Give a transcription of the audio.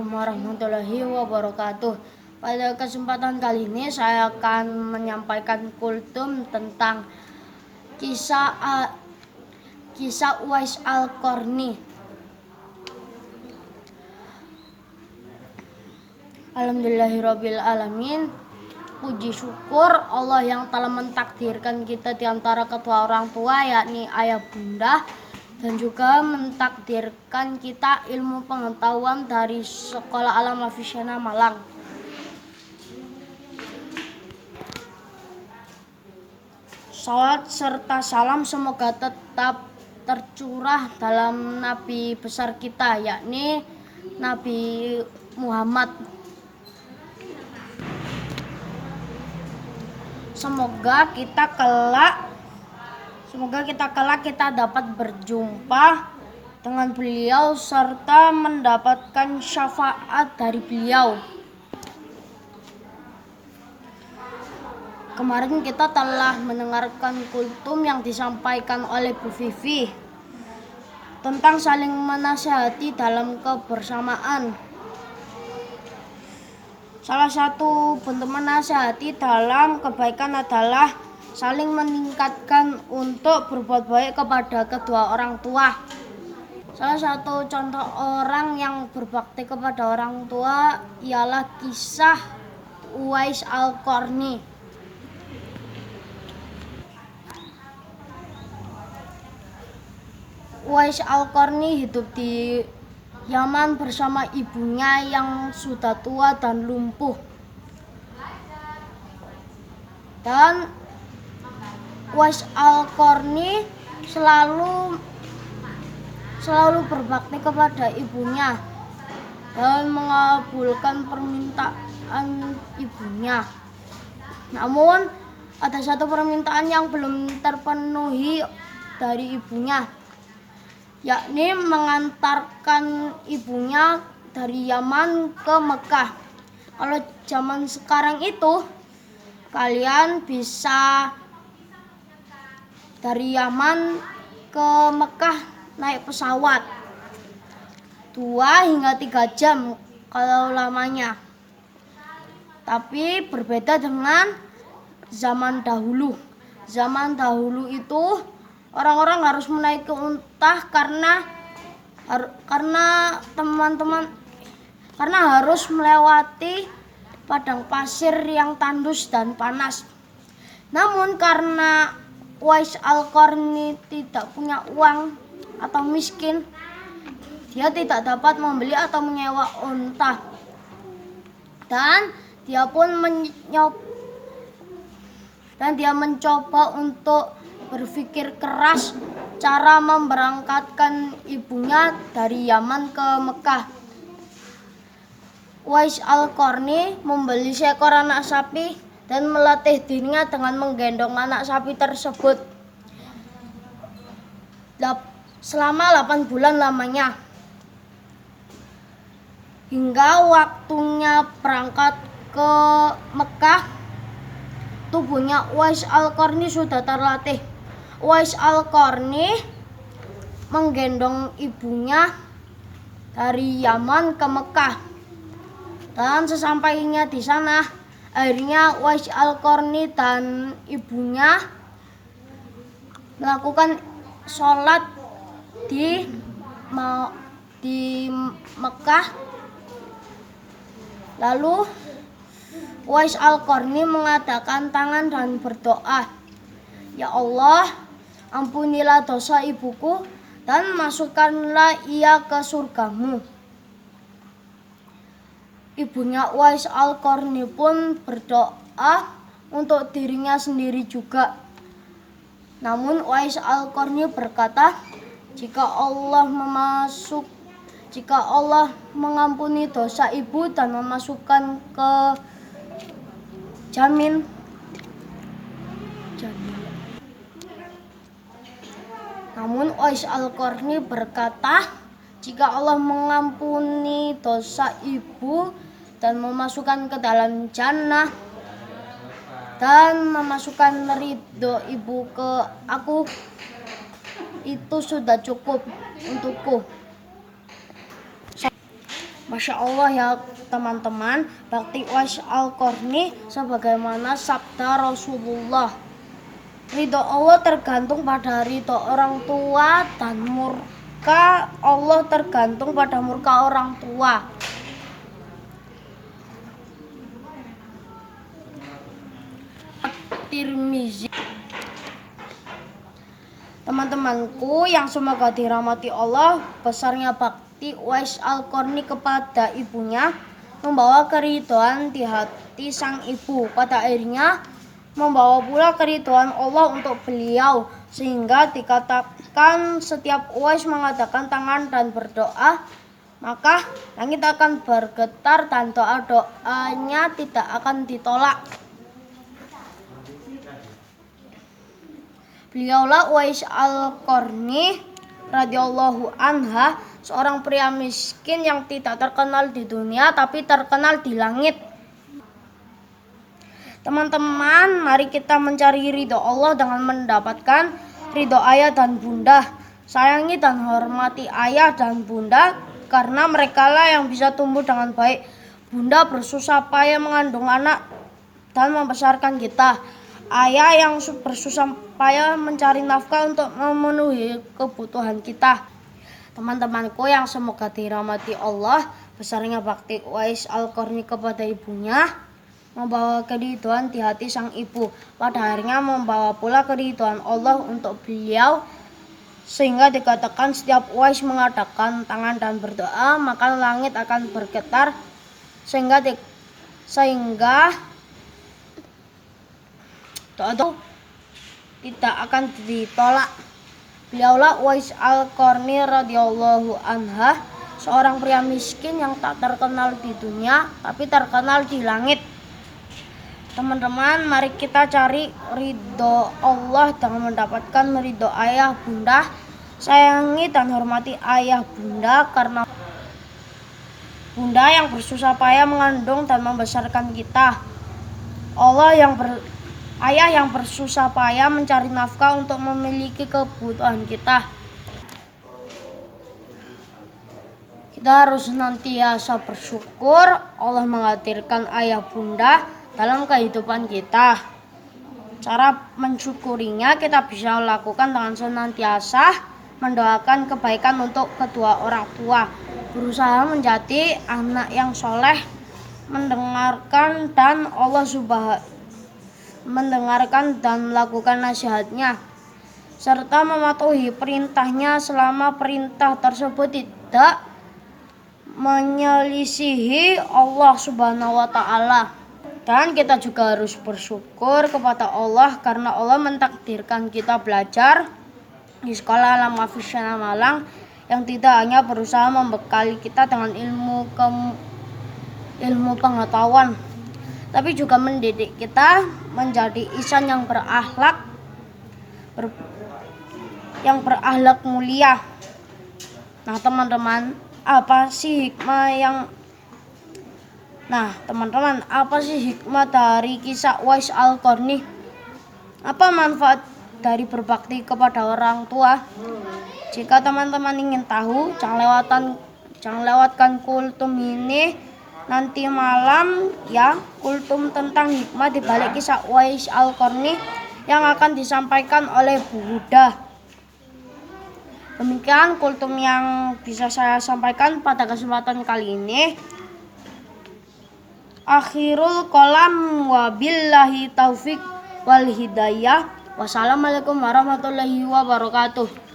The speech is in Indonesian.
Assalamualaikum warahmatullahi wabarakatuh. Pada kesempatan kali ini saya akan menyampaikan kultum tentang kisah Uwais Al-Qarni. Alhamdulillahirabbil alamin. Puji syukur Allah yang telah mentakdirkan kita di antara kedua orang tua, yakni ayah bunda, dan juga mentakdirkan kita ilmu pengetahuan dari Sekolah Alam Afisyana Malang. Salawat serta salam semoga tetap tercurah dalam Nabi besar kita, yakni Nabi Muhammad. Semoga kita kelak kita dapat berjumpa dengan beliau serta mendapatkan syafaat dari beliau. Kemarin kita telah mendengarkan kultum yang disampaikan oleh Bu Vivi tentang saling menasihati dalam kebersamaan. Salah satu bentuk menasihati dalam kebaikan adalah saling meningkatkan untuk berbuat baik kepada kedua orang tua. Salah satu contoh orang yang berbakti kepada orang tua ialah kisah Uwais Al-Qarni. Uwais Al-Qarni hidup di Yaman bersama ibunya yang sudah tua dan lumpuh. Dan Uwais Al-Qarni selalu berbakti kepada ibunya dan mengabulkan permintaan ibunya. Namun ada satu permintaan yang belum terpenuhi dari ibunya, yakni mengantarkan ibunya dari Yaman ke Mekah. Kalau zaman sekarang itu kalian bisa dari Yaman ke Mekah naik pesawat 2 hingga 3 jam kalau lamanya. Tapi berbeda dengan zaman dahulu. Zaman dahulu itu orang-orang harus menaiki unta karena harus melewati padang pasir yang tandus dan panas. Namun karena Uwais Al-Qarni tidak punya uang atau miskin, dia tidak dapat membeli atau menyewa unta. Dan dia mencoba untuk berpikir keras cara memberangkatkan ibunya dari Yaman ke Mekah. Uwais Al-Qarni membeli seekor anak sapi dan melatih dirinya dengan menggendong anak sapi tersebut selama 8 bulan lamanya. Hingga waktunya berangkat ke Mekah, tubuhnya Uwais Al-Qarni sudah terlatih. Uwais Al-Qarni menggendong ibunya dari Yaman ke Mekah. Dan sesampainya di sana, akhirnya Uwais Al-Qarni dan ibunya melakukan sholat di Mekah. Lalu Uwais Al-Qarni mengadakan tangan dan berdoa, "Ya Allah, ampunilah dosa ibuku dan masukkanlah ia ke surgamu." Ibunya Uwais Al-Qarni pun berdoa untuk dirinya sendiri juga. Namun Uwais Al-Qarni berkata, jika Allah mengampuni dosa ibu dan memasukkan ke jamin. Namun Uwais Al-Qarni berkata, jika Allah mengampuni dosa ibu dan memasukkan ke dalam jannah dan memasukkan ridho ibu ke aku, itu sudah cukup untukku. Masya Allah ya teman-teman, bakti Uwais Al-Qarni sebagaimana sabda Rasulullah. Ridho Allah tergantung pada ridho orang tua dan murka Allah tergantung pada murka orang tua. Tirmizi. Teman-temanku yang semoga dirahmati Allah, besarnya bakti Uwais Al-Qarni kepada ibunya membawa keridhaan di hati sang ibu. Pada akhirnya membawa pula keridhaan Allah untuk beliau, sehingga dikatakan setiap Uwais mengadakan tangan dan berdoa, maka langit akan bergetar dan doa-doanya tidak akan ditolak. Beliaulah Uwais Al-Qarni radhiyallahu anha, seorang pria miskin yang tidak terkenal di dunia tapi terkenal di langit. Teman-teman, mari kita mencari ridho Allah dengan mendapatkan ridho ayah dan bunda. Sayangi dan hormati ayah dan bunda karena merekalah yang bisa tumbuh dengan baik. Bunda bersusah payah mengandung anak dan membesarkan kita. Ayah yang bersusah payah mencari nafkah untuk memenuhi kebutuhan kita. Teman-temanku yang semoga dirahmati Allah, besarnya bakti Uwais Al-Qarni kepada ibunya membawa keridhaan di hati sang ibu. Pada akhirnya membawa pula keridhaan Allah untuk beliau, sehingga dikatakan setiap Uwais mengadakan tangan dan berdoa, maka langit akan bergetar sehingga doa tidak akan ditolak. Beliaulah Uwais Al-Qarni radhiyallahu anha, seorang pria miskin yang tak terkenal di dunia tapi terkenal di langit. Teman-teman, mari kita cari ridho Allah dengan mendapatkan ridho ayah bunda. Sayangi dan hormati ayah bunda karena bunda yang bersusah payah mengandung dan membesarkan kita. Ayah yang bersusah payah mencari nafkah untuk memiliki kebutuhan kita. Kita harus senantiasa bersyukur Allah menghadirkan ayah bunda dalam kehidupan kita. Cara mensyukurinya kita bisa lakukan dengan senantiasa mendoakan kebaikan untuk kedua orang tua, berusaha menjadi anak yang soleh, mendengarkan dan melakukan nasihatnya, serta mematuhi perintahnya selama perintah tersebut tidak menyelisihi Allah Subhanahu wa Ta'ala. Dan kita juga harus bersyukur kepada Allah karena Allah mentakdirkan kita belajar di sekolah Alam Afisana Malang yang tidak hanya berusaha membekali kita dengan ilmu pengetahuan, tapi juga mendidik kita menjadi insan yang berakhlak mulia. Nah, teman-teman, apa sih hikmah dari kisah Uwais Al-Qarni? Apa manfaat dari berbakti kepada orang tua? Jika teman-teman ingin tahu, jangan lewatkan kultum ini nanti malam ya, kultum tentang hikmah di balik kisah Uwais Al-Qarni yang akan disampaikan oleh Bu Huda. Demikian kultum yang bisa saya sampaikan pada kesempatan kali ini. Akhirul qalam wabillahi taufik wal hidayah. Wassalamualaikum warahmatullahi wabarakatuh.